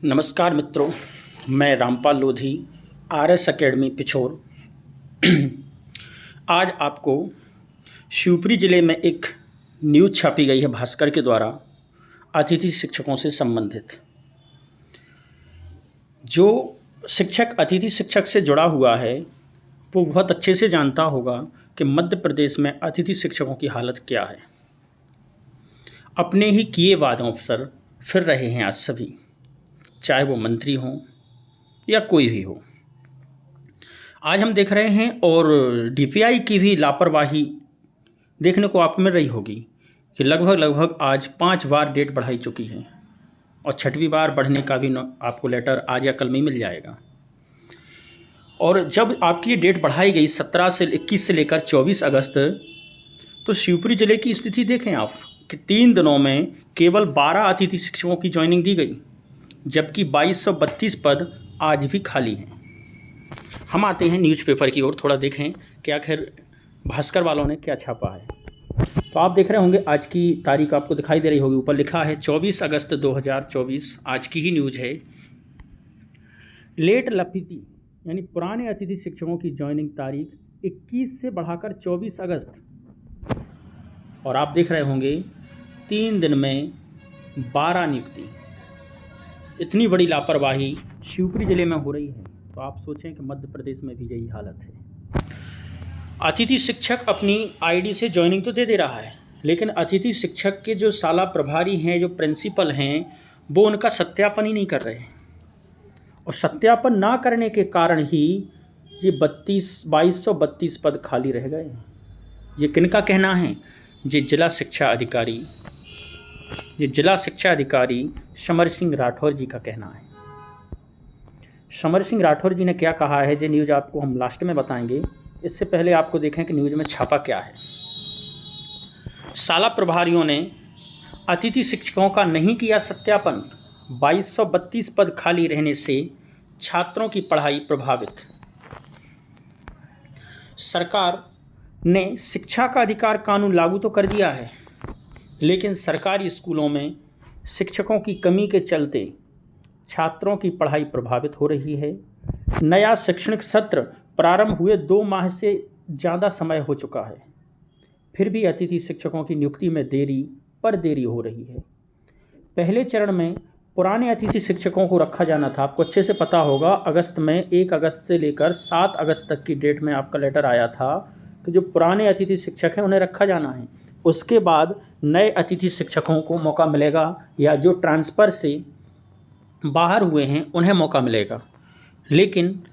नमस्कार मित्रों, मैं रामपाल लोधी, आरएस एकेडमी पिछोर। आज आपको शिवपुरी ज़िले में एक न्यूज़ छापी गई है भास्कर के द्वारा अतिथि शिक्षकों से संबंधित। जो शिक्षक अतिथि शिक्षक से जुड़ा हुआ है वो बहुत अच्छे से जानता होगा कि मध्य प्रदेश में अतिथि शिक्षकों की हालत क्या है। अपने ही किए वादों पर फिर रहे हैं आज सभी, चाहे वो मंत्री हों या कोई भी हो। आज हम देख रहे हैं और डीपीआई की भी लापरवाही देखने को आपको मिल रही होगी कि लगभग आज 5 बार डेट बढ़ाई चुकी है और 6वीं बार बढ़ने का भी आपको लेटर आज या कल में मिल जाएगा। और जब आपकी ये डेट बढ़ाई गई 17 से 21 से लेकर 24 अगस्त, तो शिवपुरी ज़िले की स्थिति देखें आप कि 3 दिनों में केवल 12 अतिथि शिक्षकों की ज्वाइनिंग दी गई, जबकि 2232 पद आज भी खाली हैं। हम आते हैं न्यूज़पेपर की ओर, थोड़ा देखें कि आखिर भास्कर वालों ने क्या छापा है। तो आप देख रहे होंगे आज की तारीख आपको दिखाई दे रही होगी, ऊपर लिखा है 24 अगस्त 2024, आज की ही न्यूज़ है। लेट लफिती यानी पुराने अतिथि शिक्षकों की ज्वाइनिंग तारीख 21 से बढ़ाकर 24 अगस्त। और आप देख रहे होंगे 3 दिन में 12 नियुक्ति। इतनी बड़ी लापरवाही शिवपुरी ज़िले में हो रही है तो आप सोचें कि मध्य प्रदेश में भी यही हालत है। अतिथि शिक्षक अपनी आईडी से ज्वाइनिंग तो दे रहा है, लेकिन अतिथि शिक्षक के जो शाला प्रभारी हैं, जो प्रिंसिपल हैं, वो उनका सत्यापन ही नहीं कर रहे हैं। और सत्यापन ना करने के कारण ही ये 2232 पद खाली रह गए हैं। ये किनका कहना है? ये जिला शिक्षा अधिकारी समर सिंह राठौर जी का कहना है। समर सिंह राठौर जी ने क्या कहा है, ये न्यूज़ आपको हम लास्ट में बताएंगे। इससे पहले आपको देखें कि न्यूज़ में छापा क्या है। शाला प्रभारियों ने अतिथि शिक्षकों का नहीं किया सत्यापन, 2232 पद खाली रहने से छात्रों की पढ़ाई प्रभावित। सरकार ने शिक्षा का अधिकार कानून लागू तो कर दिया है, लेकिन सरकारी स्कूलों में शिक्षकों की कमी के चलते छात्रों की पढ़ाई प्रभावित हो रही है। नया शैक्षणिक सत्र प्रारंभ हुए 2 माह से ज़्यादा समय हो चुका है, फिर भी अतिथि शिक्षकों की नियुक्ति में देरी हो रही है। पहले चरण में पुराने अतिथि शिक्षकों को रखा जाना था। आपको अच्छे से पता होगा, अगस्त में 1 अगस्त से लेकर 7 अगस्त तक की डेट में आपका लेटर आया था कि जो पुराने अतिथि शिक्षक हैं उन्हें रखा जाना है। उसके बाद नए अतिथि शिक्षकों को मौका मिलेगा, या जो ट्रांसफ़र से बाहर हुए हैं उन्हें मौका मिलेगा। लेकिन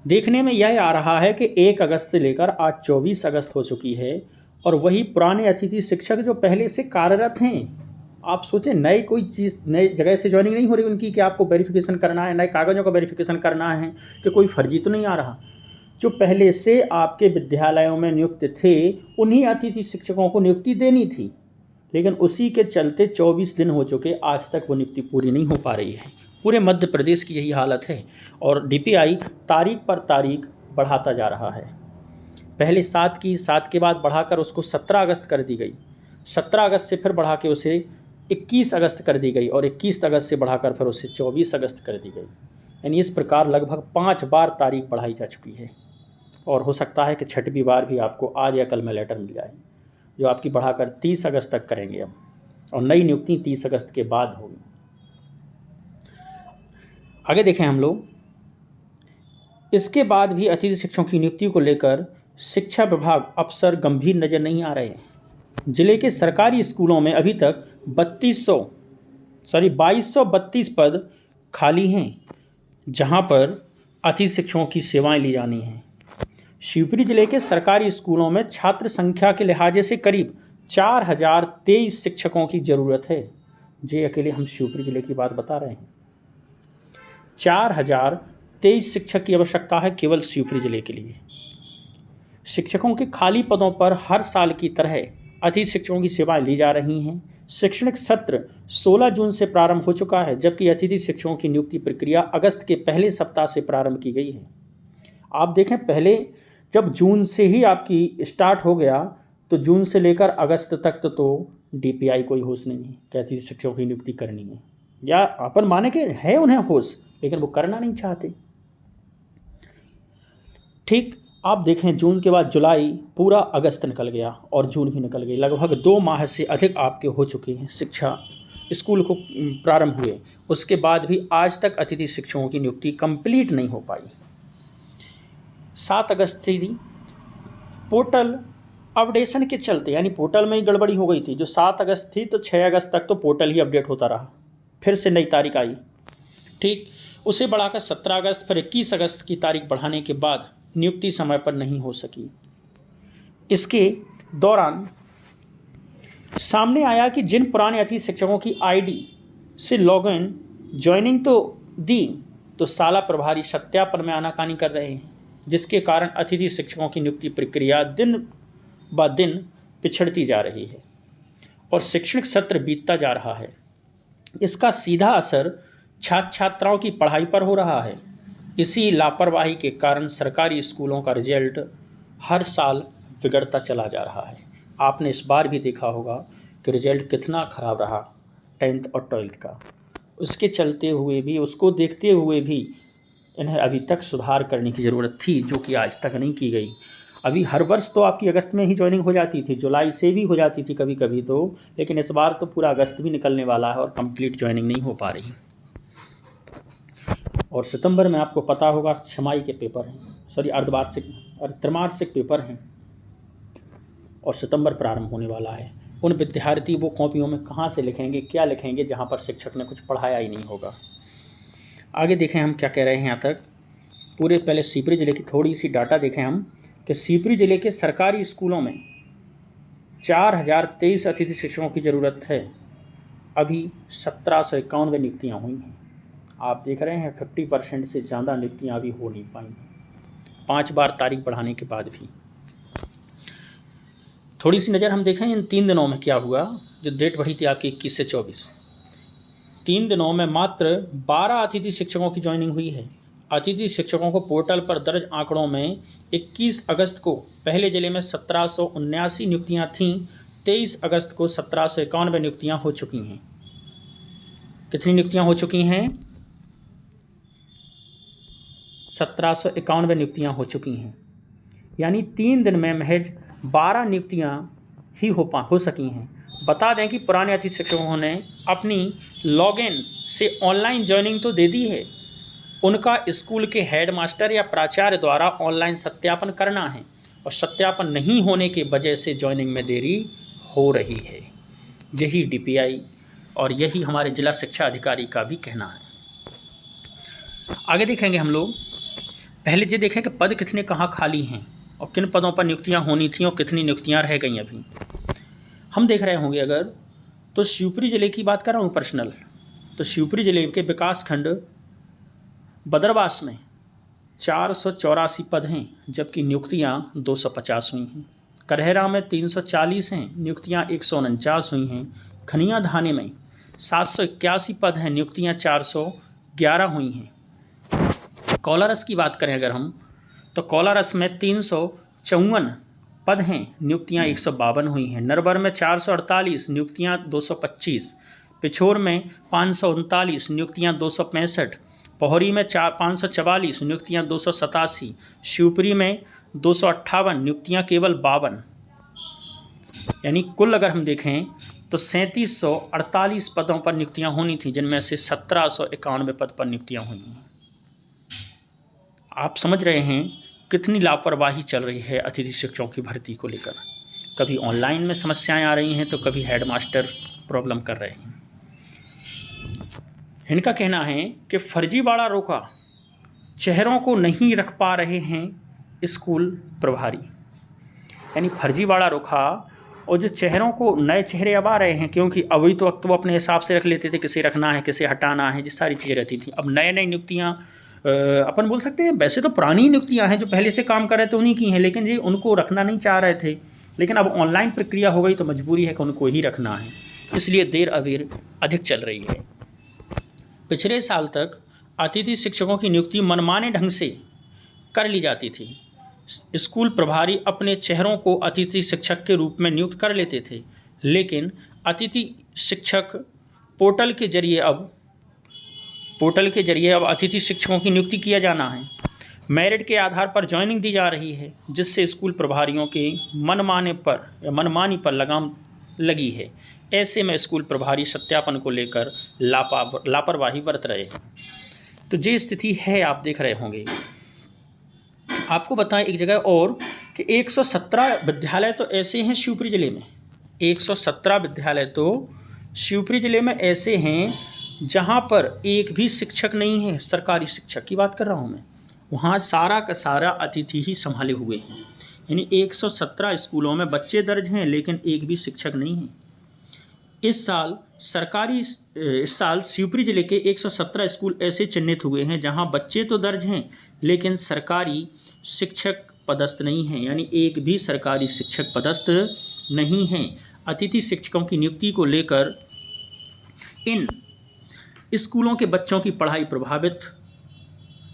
देखने में यह आ रहा है कि 1 अगस्त से लेकर आज 24 अगस्त हो चुकी है और वही पुराने अतिथि शिक्षक जो पहले से कार्यरत हैं। आप सोचें, नए कोई चीज़ नए जगह से ज्वाइनिंग नहीं हो रही उनकी कि आपको वेरिफिकेशन करना है, नए कागज़ों का वेरिफिकेशन करना है, कि कोई फर्जी तो नहीं आ रहा। जो पहले से आपके विद्यालयों में नियुक्त थे उन्हीं अतिथि शिक्षकों को नियुक्ति देनी थी, लेकिन उसी के चलते 24 दिन हो चुके, आज तक वो नियुक्ति पूरी नहीं हो पा रही है। पूरे मध्य प्रदेश की यही हालत है और डीपीआई तारीख पर तारीख बढ़ाता जा रहा है। पहले 7 के बाद बढ़ाकर उसको 17 अगस्त कर दी गई, 17 अगस्त से फिर बढ़ा के उसे 21 अगस्त कर दी गई और 21 अगस्त से बढ़ाकर फिर उसे 24 अगस्त कर दी गई। यानी इस प्रकार लगभग 5 बार तारीख बढ़ाई जा चुकी है और हो सकता है कि 6वीं बार भी आपको आज या कल में लेटर मिल जाए, जो आपकी बढ़ाकर 30 अगस्त तक करेंगे अब, और नई नियुक्ति 30 अगस्त के बाद होगी। आगे देखें हम लोग, इसके बाद भी अतिथि शिक्षकों की नियुक्ति को लेकर शिक्षा विभाग अफसर गंभीर नज़र नहीं आ रहे हैं। जिले के सरकारी स्कूलों में अभी तक 2232 पद खाली हैं, जहां पर अतिथि शिक्षकों की सेवाएं ली जानी हैं। शिवपुरी जिले के सरकारी स्कूलों में छात्र संख्या के लिहाजे से करीब 4023 शिक्षकों की ज़रूरत है। जे अकेले हम शिवपुरी जिले की बात बता रहे हैं। 4023 शिक्षक की आवश्यकता है केवल शिवपुरी जिले के लिए। शिक्षकों के खाली पदों पर हर साल की तरह अतिथि शिक्षकों की सेवाएं ली जा रही हैं। शैक्षणिक सत्र 16 जून से प्रारंभ हो चुका है, जबकि अतिथि शिक्षकों की नियुक्ति प्रक्रिया अगस्त के पहले सप्ताह से प्रारंभ की गई है। आप देखें, पहले जब जून से ही आपकी स्टार्ट हो गया तो जून से लेकर अगस्त तक तो डीपीआई कोई होश नहीं है कि अतिथि शिक्षकों की नियुक्ति करनी है। या अपन माने कि है उन्हें होश, लेकिन वो करना नहीं चाहते। ठीक, आप देखें जून के बाद जुलाई, पूरा अगस्त निकल गया और जून भी निकल गई। लगभग 2 माह से अधिक आपके हो चुके हैं शिक्षा स्कूल को प्रारंभ हुए, उसके बाद भी आज तक अतिथि शिक्षकों की नियुक्ति कंप्लीट नहीं हो पाई। 7 अगस्त थी पोर्टल अपडेशन के चलते, यानी पोर्टल में ही गड़बड़ी हो गई थी। जो 7 अगस्त थी तो 6 अगस्त तक तो पोर्टल ही अपडेट होता रहा, फिर से नई तारीख आई। ठीक, उसे बढ़ाकर 17 अगस्त, फिर 21 अगस्त की तारीख बढ़ाने के बाद नियुक्ति समय पर नहीं हो सकी। इसके दौरान सामने आया कि जिन पुराने अतिथि शिक्षकों की आईडी से लॉगिन ज्वाइनिंग तो दी, तो साला प्रभारी सत्यापन में आनाकानी कर रहे हैं, जिसके कारण अतिथि शिक्षकों की नियुक्ति प्रक्रिया दिन ब दिन पिछड़ती जा रही है और शैक्षणिक सत्र बीतता जा रहा है। इसका सीधा असर छात्र छात्राओं की पढ़ाई पर हो रहा है। इसी लापरवाही के कारण सरकारी स्कूलों का रिजल्ट हर साल बिगड़ता चला जा रहा है। आपने इस बार भी देखा होगा कि रिजल्ट कितना खराब रहा 10th और 12th का। उसके चलते हुए भी, उसको देखते हुए भी इन्हें अभी तक सुधार करने की ज़रूरत थी, जो कि आज तक नहीं की गई। अभी हर वर्ष तो आपकी अगस्त में ही ज्वाइनिंग हो जाती थी, जुलाई से भी हो जाती थी कभी कभी तो, लेकिन इस बार तो पूरा अगस्त भी निकलने वाला है और कंप्लीट ज्वाइनिंग नहीं हो पा रही। और सितंबर में आपको पता होगा छमाही के पेपर हैं, सॉरी अर्धवार्षिक और त्रैमासिक पेपर हैं, और सितंबर प्रारंभ होने वाला है। उन विद्यार्थी वो कॉपियों में कहाँ से लिखेंगे, क्या लिखेंगे, जहाँ पर शिक्षक ने कुछ पढ़ाया ही नहीं होगा। आगे देखें हम क्या कह रहे हैं यहाँ तक। पूरे पहले शिवपुरी जिले की थोड़ी सी डाटा देखें हम कि शिवपुरी जिले के सरकारी स्कूलों में 4023 अतिथि शिक्षकों की ज़रूरत है। अभी 1791 नियुक्तियाँ हुई हैं। आप देख रहे हैं 50% से ज़्यादा नियुक्तियाँ अभी हो नहीं पाई हैं 5 बार तारीख बढ़ाने के बाद भी। थोड़ी सी नज़र हम देखें इन 3 दिनों में क्या हुआ। जो डेट बढ़ी थी आपकी 21 से 24, 3 दिनों में मात्र 12 अतिथि शिक्षकों की ज्वाइनिंग हुई है। अतिथि शिक्षकों को पोर्टल पर दर्ज आंकड़ों में 21 अगस्त को पहले जिले में 1779 नियुक्तियां थीं। 23 अगस्त को 1791 नियुक्तियां हो चुकी हैं। कितनी नियुक्तियां हो चुकी हैं? 1791 नियुक्तियां हो चुकी हैं, यानी 3 दिन में महज 12 नियुक्तियां ही हो सकी हैं। बता दें कि पुराने अतिथि शिक्षकों ने अपनी लॉगिन से ऑनलाइन ज्वाइनिंग तो दे दी है, उनका स्कूल के हेडमास्टर या प्राचार्य द्वारा ऑनलाइन सत्यापन करना है, और सत्यापन नहीं होने की वजह से ज्वाइनिंग में देरी हो रही है। यही डीपीआई और यही हमारे जिला शिक्षा अधिकारी का भी कहना है। आगे देखेंगे हम लोग। पहले ये देखें कि पद कितने कहाँ खाली हैं और किन पदों पर नियुक्तियाँ होनी थी और कितनी नियुक्तियाँ रह गई अभी। हम देख रहे होंगे अगर तो शिवपुरी जिले की बात कर रहा हूँ पर्सनल, तो शिवपुरी जिले के विकास खंड बदरवास में 484 पद हैं, जबकि नियुक्तियाँ 250 हुई हैं। करहरा में 340 हैं, नियुक्तियाँ 149 हुई हैं। खनिया धाने में 781 पद हैं, नियुक्तियाँ 411 हुई हैं। कोलारस की बात करें अगर हम, तो कोलारस में 354 पद हैं, नियुक्तियाँ 152 हुई हैं। नरवर में 448, नियुक्तियाँ 225। पिछोर में 539, नियुक्तियाँ 265। पोहरी में 544, नियुक्तियाँ 287। शिवपुरी में 258, नियुक्तियाँ केवल 52। यानी कुल अगर हम देखें तो 3748 पदों पर नियुक्तियाँ होनी थी, जिनमें से 1791 पद पर नियुक्तियाँ हुई हैं। आप समझ रहे हैं कितनी लापरवाही चल रही है अतिथि शिक्षकों की भर्ती को लेकर। कभी ऑनलाइन में समस्याएं आ रही हैं तो कभी हेडमास्टर प्रॉब्लम कर रहे हैं। इनका कहना है कि फर्जीवाड़ा रोका, चेहरों को नहीं रख पा रहे हैं स्कूल प्रभारी। यानी फर्जीवाड़ा रोका, और जो चेहरों को, नए चेहरे अब आ रहे हैं, क्योंकि अभी तो वक्त वो अपने हिसाब से रख लेते थे, किसे रखना है किसे हटाना है, जिस सारी चीज़ें रहती थी। अब नए नई नियुक्तियाँ अपन बोल सकते हैं, वैसे तो पुरानी नियुक्तियाँ हैं जो पहले से काम कर रहे थे उन्हीं की हैं, लेकिन ये उनको रखना नहीं चाह रहे थे। लेकिन अब ऑनलाइन प्रक्रिया हो गई तो मजबूरी है कि उनको ही रखना है, इसलिए देर अबेर अधिक चल रही है। पिछले साल तक अतिथि शिक्षकों की नियुक्ति मनमाने ढंग से कर ली जाती थी। स्कूल प्रभारी अपने चेहरों को अतिथि शिक्षक के रूप में नियुक्त कर लेते थे, लेकिन अतिथि शिक्षक पोर्टल के जरिए अब पोर्टल के जरिए अब अतिथि शिक्षकों की नियुक्ति किया जाना है। मेरिट के आधार पर ज्वाइनिंग दी जा रही है, जिससे स्कूल प्रभारियों के मनमानी पर लगाम लगी है। ऐसे में स्कूल प्रभारी सत्यापन को लेकर लापरवाही बरत रहे हैं। तो ये स्थिति है, आप देख रहे होंगे। आपको बताएं एक जगह और कि 117 विद्यालय तो ऐसे हैं शिवपुरी ज़िले में, 117 विद्यालय तो शिवपुरी ज़िले में ऐसे हैं जहां पर एक भी शिक्षक नहीं है। सरकारी शिक्षक की बात कर रहा हूं मैं, वहाँ सारा का सारा अतिथि ही संभाले हुए हैं। यानी 117 स्कूलों में बच्चे दर्ज हैं, लेकिन एक भी शिक्षक नहीं है। इस साल शिवपुरी जिले के 117 स्कूल ऐसे चिन्हित हुए हैं जहां बच्चे तो दर्ज हैं, लेकिन सरकारी शिक्षक पदस्थ नहीं हैं। यानी एक भी सरकारी शिक्षक पदस्थ नहीं हैं। अतिथि शिक्षकों की नियुक्ति को लेकर इन स्कूलों के बच्चों की पढ़ाई प्रभावित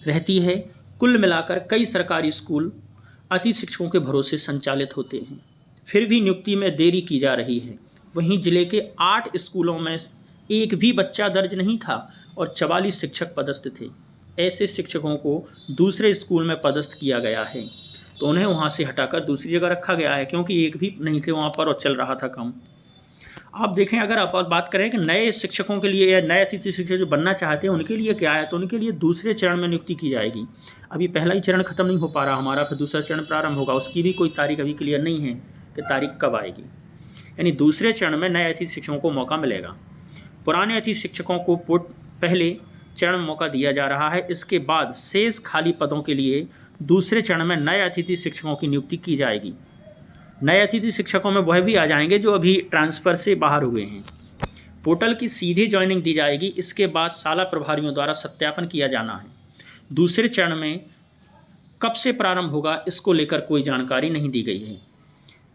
रहती है। कुल मिलाकर कई सरकारी स्कूल अतिथि शिक्षकों के भरोसे संचालित होते हैं, फिर भी नियुक्ति में देरी की जा रही है। वहीं जिले के 8 स्कूलों में एक भी बच्चा दर्ज नहीं था और 44 शिक्षक पदस्थ थे। ऐसे शिक्षकों को दूसरे स्कूल में पदस्थ किया गया है, तो उन्हें वहां से हटाकर दूसरी जगह रखा गया है, क्योंकि एक भी नहीं थे वहां पर और चल रहा था काम। आप देखें, अगर आप बात करें कि नए शिक्षकों के लिए या नए अतिथि शिक्षक जो बनना चाहते हैं उनके लिए क्या है, तो उनके लिए दूसरे चरण में नियुक्ति की जाएगी। अभी पहला ही चरण खत्म नहीं हो पा रहा हमारा, फिर दूसरा चरण प्रारंभ होगा, उसकी भी कोई तारीख अभी क्लियर नहीं है कि तारीख कब आएगी। यानी दूसरे चरण में नए अतिथि शिक्षकों को मौका मिलेगा। पुराने अतिथि शिक्षकों को पहले चरण में मौका दिया जा रहा है। इसके बाद शेष खाली पदों के लिए दूसरे चरण में नए अतिथि शिक्षकों की नियुक्ति की जाएगी। नए अतिथि शिक्षकों में वह भी आ जाएंगे जो अभी ट्रांसफ़र से बाहर हुए हैं। पोर्टल की सीधी ज्वाइनिंग दी जाएगी। इसके बाद शाला प्रभारियों द्वारा सत्यापन किया जाना है। दूसरे चरण में कब से प्रारंभ होगा, इसको लेकर कोई जानकारी नहीं दी गई है।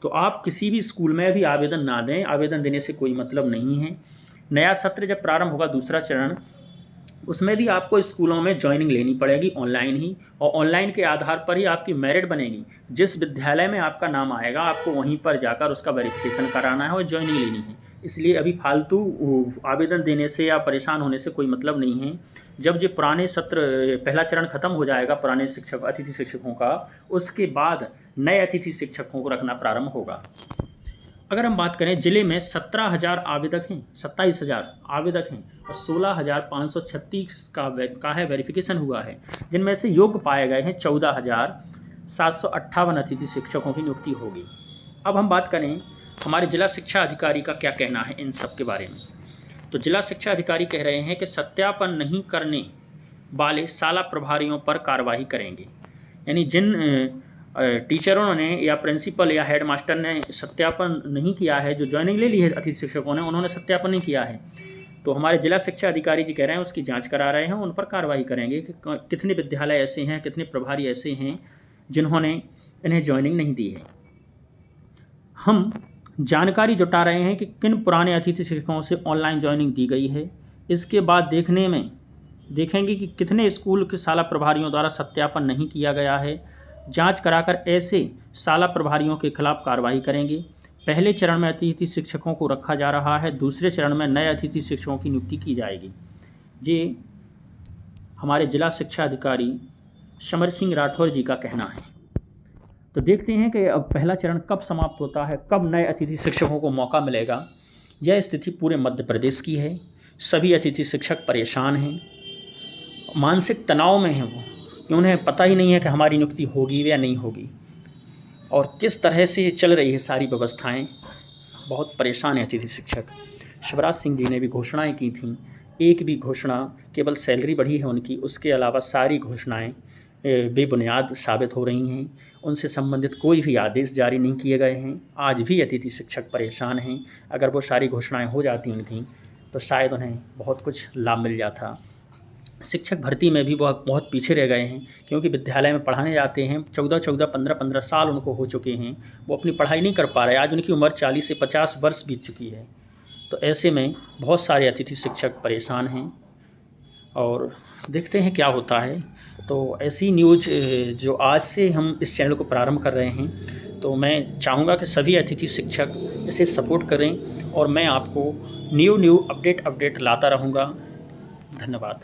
तो आप किसी भी स्कूल में भी आवेदन ना दें, आवेदन देने से कोई मतलब नहीं है। नया सत्र जब प्रारंभ होगा, दूसरा चरण, उसमें भी आपको स्कूलों में ज्वाइनिंग लेनी पड़ेगी ऑनलाइन ही, और ऑनलाइन के आधार पर ही आपकी मेरिट बनेगी। जिस विद्यालय में आपका नाम आएगा आपको वहीं पर जाकर उसका वेरिफिकेशन कराना है और ज्वाइनिंग लेनी है। इसलिए अभी फालतू आवेदन देने से या परेशान होने से कोई मतलब नहीं है। जब जो पुराने सत्र पहला चरण खत्म हो जाएगा पुराने अतिथि शिक्षकों का, उसके बाद नए अतिथि शिक्षकों को रखना प्रारंभ होगा। अगर हम बात करें, जिले में 17,000 आवेदक हैं, 27,000 आवेदक हैं और 16,536 का है वेरिफिकेशन हुआ है, जिनमें से योग्य पाए गए हैं 14,758 अतिथि शिक्षकों की नियुक्ति होगी। अब हम बात करें हमारे जिला शिक्षा अधिकारी का क्या कहना है इन सब के बारे में। तो जिला शिक्षा अधिकारी कह रहे हैं कि सत्यापन नहीं करने वाले शाला प्रभारियों पर कार्रवाई करेंगे। यानी जिन टीचरों ने या प्रिंसिपल या हेडमास्टर ने सत्यापन नहीं किया है, जो ज्वाइनिंग ले ली है अतिथि शिक्षकों ने, उन्होंने सत्यापन नहीं किया है, तो हमारे जिला शिक्षा अधिकारी जी कह रहे हैं उसकी जांच करा रहे हैं, उन पर कार्रवाई करेंगे कि कितने विद्यालय ऐसे हैं, कितने प्रभारी ऐसे हैं जिन्होंने इन्हें ज्वाइनिंग नहीं दी है। हम जानकारी जुटा रहे हैं कि किन पुराने अतिथि शिक्षकों से ऑनलाइन ज्वाइनिंग दी गई है। इसके बाद देखेंगे कि कितने स्कूल के शाला प्रभारियों द्वारा सत्यापन नहीं किया गया है। जांच कराकर ऐसे शाला प्रभारियों के खिलाफ कार्रवाई करेंगे। पहले चरण में अतिथि शिक्षकों को रखा जा रहा है, दूसरे चरण में नए अतिथि शिक्षकों की नियुक्ति की जाएगी। ये हमारे जिला शिक्षा अधिकारी समर सिंह राठौर जी का कहना है। तो देखते हैं कि अब पहला चरण कब समाप्त होता है, कब नए अतिथि शिक्षकों को मौका मिलेगा। यह स्थिति पूरे मध्य प्रदेश की है। सभी अतिथि शिक्षक परेशान हैं, मानसिक तनाव में हैं वो, कि उन्हें पता ही नहीं है कि हमारी नियुक्ति होगी या नहीं होगी और किस तरह से चल रही है सारी व्यवस्थाएं। बहुत परेशान है अतिथि शिक्षक। शिवराज सिंह जी ने भी घोषणाएं की थीं, एक भी घोषणा, केवल सैलरी बढ़ी है उनकी, उसके अलावा सारी घोषणाएं बेबुनियाद साबित हो रही हैं। उनसे संबंधित कोई भी आदेश जारी नहीं किए गए हैं। आज भी अतिथि शिक्षक परेशान हैं। अगर वो सारी घोषणाएं हो जाती उनकी तो शायद उन्हें बहुत कुछ लाभ मिल जाता। शिक्षक भर्ती में भी बहुत पीछे रह गए हैं, क्योंकि विद्यालय में पढ़ाने जाते हैं, 14-14, 15-15 साल उनको हो चुके हैं, वो अपनी पढ़ाई नहीं कर पा रहे। आज उनकी उम्र 40 से 50 वर्ष बीत चुकी है। तो ऐसे में बहुत सारे अतिथि शिक्षक परेशान हैं और देखते हैं क्या होता है। तो ऐसी न्यूज़ जो आज से हम इस चैनल को प्रारंभ कर रहे हैं, तो मैं चाहूँगा कि सभी अतिथि शिक्षक इसे सपोर्ट करें और मैं आपको न्यू अपडेट लाता रहूँगा। धन्यवाद।